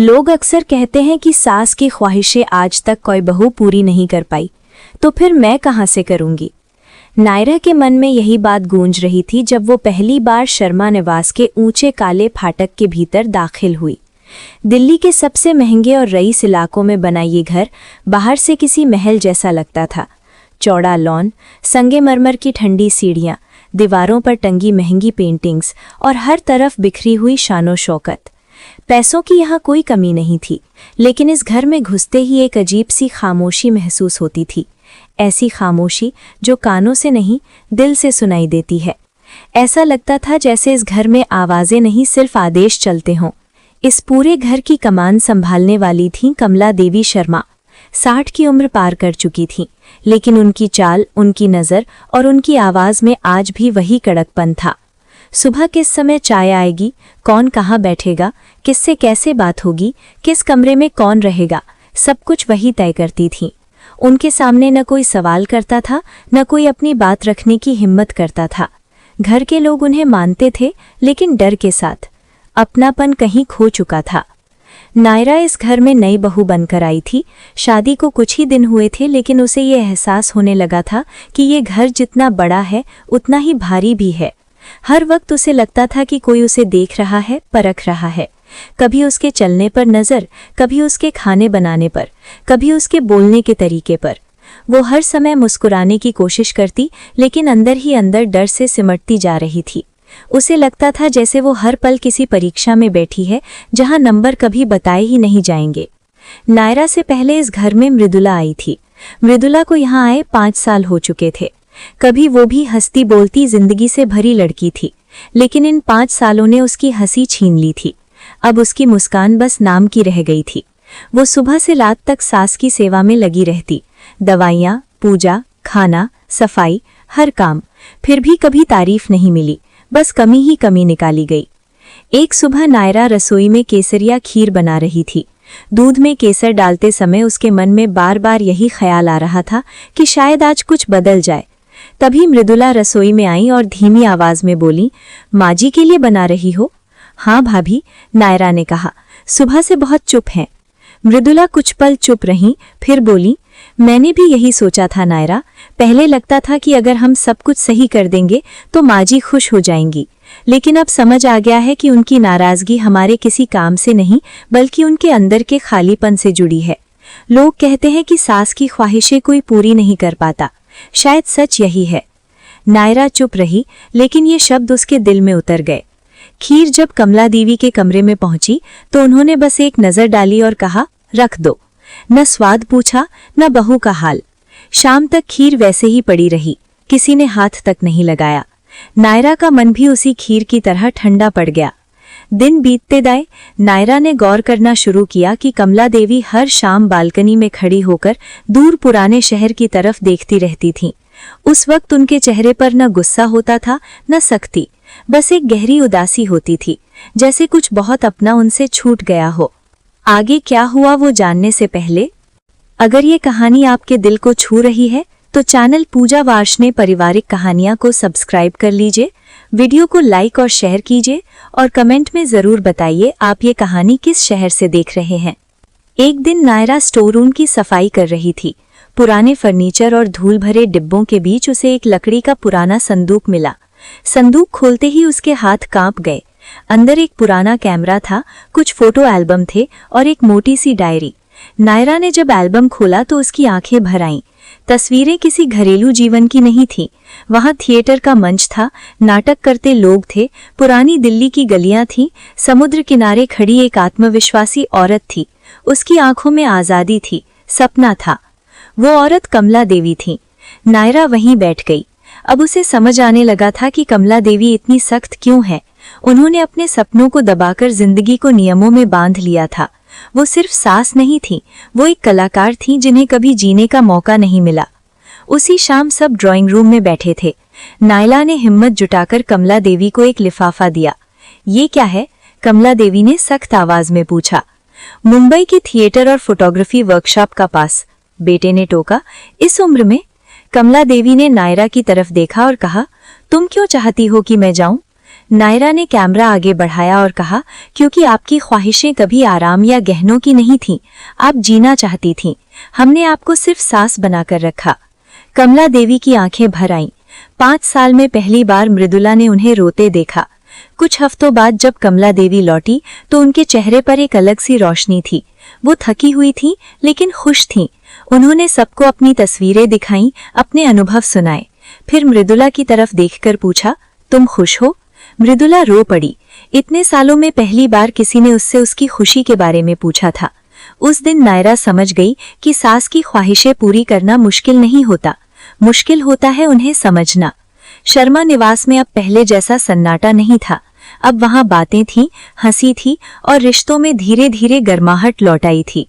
लोग अक्सर कहते हैं कि सास की ख्वाहिशें आज तक कोई बहू पूरी नहीं कर पाई, तो फिर मैं कहाँ से करूंगी। नायरा के मन में यही बात गूंज रही थी जब वो पहली बार शर्मा निवास के ऊंचे काले फाटक के भीतर दाखिल हुई। दिल्ली के सबसे महंगे और रईस इलाकों में बना ये घर बाहर से किसी महल जैसा लगता था। चौड़ा लॉन, संगमरमर की ठंडी सीढ़ियां, दीवारों पर टंगी महंगी पेंटिंग्स और हर तरफ बिखरी हुई शानो शौकत। पैसों की यहाँ कोई कमी नहीं थी, लेकिन इस घर में घुसते ही एक अजीब सी खामोशी महसूस होती थी। ऐसी खामोशी जो कानों से नहीं, दिल से सुनाई देती है। ऐसा लगता था जैसे इस घर में आवाज़ें नहीं, सिर्फ आदेश चलते हों। इस पूरे घर की कमान संभालने वाली थीं कमला देवी शर्मा। 60 की उम्र पार कर चुकी थीं, लेकिन उनकी चाल, उनकी नज़र और उनकी आवाज़ में आज भी वही कड़कपन था। सुबह किस समय चाय आएगी, कौन कहाँ बैठेगा, किससे कैसे बात होगी, किस कमरे में कौन रहेगा, सब कुछ वही तय करती थीं। उनके सामने न कोई सवाल करता था, न कोई अपनी बात रखने की हिम्मत करता था। घर के लोग उन्हें मानते थे, लेकिन डर के साथ। अपनापन कहीं खो चुका था। नायरा इस घर में नई बहू बनकर आई थी। शादी को कुछ ही दिन हुए थे, लेकिन उसे ये एहसास होने लगा था कि ये घर जितना बड़ा है उतना ही भारी भी है। हर वक्त उसे लगता था कि कोई उसे देख रहा है, परख रहा है। कभी उसके चलने पर नज़र, कभी उसके खाने बनाने पर, कभी उसके बोलने के तरीके पर। वो हर समय मुस्कुराने की कोशिश करती, लेकिन अंदर ही अंदर डर से सिमटती जा रही थी। उसे लगता था जैसे वो हर पल किसी परीक्षा में बैठी है, जहां नंबर कभी बताए ही नहीं जाएंगे। नायरा से पहले इस घर में मृदुला आई थी। मृदुला को यहाँ आए 5 साल हो चुके थे। कभी वो भी हंसती बोलती जिंदगी से भरी लड़की थी, लेकिन इन 5 सालों ने उसकी हंसी छीन ली थी। अब उसकी मुस्कान बस नाम की रह गई थी। वो सुबह से रात तक सास की सेवा में लगी रहती। दवाइयाँ, पूजा, खाना, सफाई, हर काम। फिर भी कभी तारीफ नहीं मिली, बस कमी ही कमी निकाली गई। एक सुबह नायरा रसोई में केसरिया खीर बना रही थी। दूध में केसर डालते समय उसके मन में बार बार यही ख्याल आ रहा था कि शायद आज कुछ बदल जाए। तभी मृदुला रसोई में आई और धीमी आवाज में बोली, माँ जी के लिए बना रही हो? हाँ भाभी, नायरा ने कहा। सुबह से बहुत चुप हैं। मृदुला कुछ पल चुप रहीं, फिर बोली, मैंने भी यही सोचा था नायरा। पहले लगता था कि अगर हम सब कुछ सही कर देंगे तो माँ जी खुश हो जाएंगी, लेकिन अब समझ आ गया है कि उनकी नाराजगी हमारे किसी काम से नहीं, बल्कि उनके अंदर के खालीपन से जुड़ी है। लोग कहते हैं कि सास की ख्वाहिशें कोई पूरी नहीं कर पाता। शायद सच यही है। नायरा चुप रही, लेकिन ये शब्द उसके दिल में उतर गए। खीर जब कमला देवी के कमरे में पहुंची तो उन्होंने बस एक नजर डाली और कहा, रख दो। न स्वाद पूछा, न बहू का हाल। शाम तक खीर वैसे ही पड़ी रही, किसी ने हाथ तक नहीं लगाया। नायरा का मन भी उसी खीर की तरह ठंडा पड़ गया। दिन बीतते गए। नायरा ने गौर करना शुरू किया कि कमला देवी हर शाम बालकनी में खड़ी होकर दूर पुराने शहर की तरफ देखती रहती थीं। उस वक्त उनके चेहरे पर न गुस्सा होता था, न सख्ती, बस एक गहरी उदासी होती थी, जैसे कुछ बहुत अपना उनसे छूट गया हो। आगे क्या हुआ वो जानने से पहले, अगर ये कहानी आपके दिल को छू रही है तो चैनल पूजा वार्ष्णेय पारिवारिक कहानियां को सब्सक्राइब कर लीजिए, वीडियो को लाइक और शेयर कीजिए और कमेंट में ज़रूर बताइए आप ये कहानी किस शहर से देख रहे हैं। एक दिन नायरा स्टोर रूम की सफाई कर रही थी। पुराने फर्नीचर और धूल भरे डिब्बों के बीच उसे एक लकड़ी का पुराना संदूक मिला। संदूक खोलते ही उसके हाथ कांप गए। अंदर एक पुराना कैमरा था, कुछ फोटो एल्बम थे और एक मोटी सी डायरी। नायरा ने जब एल्बम खोला तो उसकी आंखें भर आईं। तस्वीरें किसी घरेलू जीवन की नहीं थीं। वहां थिएटर का मंच था, नाटक करते लोग थे, पुरानी दिल्ली की गलियां थीं, समुद्र किनारे खड़ी एक आत्मविश्वासी औरत थी। उसकी आंखों में आज़ादी थी, सपना था। वो औरत कमला देवी थी। नायरा वहीं बैठ गई। अब उसे समझ आने लगा था कि कमला देवी इतनी सख्त क्यों है। उन्होंने अपने सपनों को दबाकर जिंदगी को नियमों में बांध लिया था। वो सिर्फ सास नहीं थी, वो एक कलाकार थी जिन्हें कभी जीने का मौका नहीं मिला। उसी शाम सब ड्राइंग रूम में बैठे थे। नायला ने हिम्मत जुटाकर कमला देवी को एक लिफाफा दिया। ये क्या है? कमला देवी ने सख्त आवाज में पूछा। मुंबई की थिएटर और फोटोग्राफी वर्कशॉप का पास, बेटे ने टोका। इस उम्र में? कमला देवी ने नायरा की तरफ देखा और कहा, तुम क्यों चाहती हो कि मैं जाऊं? नायरा ने कैमरा आगे बढ़ाया और कहा, क्योंकि आपकी ख्वाहिशें कभी आराम या गहनों की नहीं थीं, आप जीना चाहती थीं। हमने आपको सिर्फ सास बनाकर रखा। कमला देवी की आंखें भर आईं। 5 साल में पहली बार मृदुला ने उन्हें रोते देखा। कुछ हफ्तों बाद जब कमला देवी लौटी तो उनके चेहरे पर एक अलग सी रोशनी थी। वो थकी हुई थीं, लेकिन खुश थीं। उन्होंने सबको अपनी तस्वीरें दिखाईं, अपने अनुभव सुनाए। फिर मृदुला की तरफ देखकर पूछा, तुम खुश हो? मृदुला रो पड़ी। इतने सालों में पहली बार किसी ने उससे उसकी खुशी के बारे में पूछा था। उस दिन नायरा समझ गई कि सास की ख्वाहिशें पूरी करना मुश्किल नहीं होता, मुश्किल होता है उन्हें समझना। शर्मा निवास में अब पहले जैसा सन्नाटा नहीं था। अब वहां बातें थीं, हंसी थी और रिश्तों में धीरे धीरे गर्माहट लौट आई थी।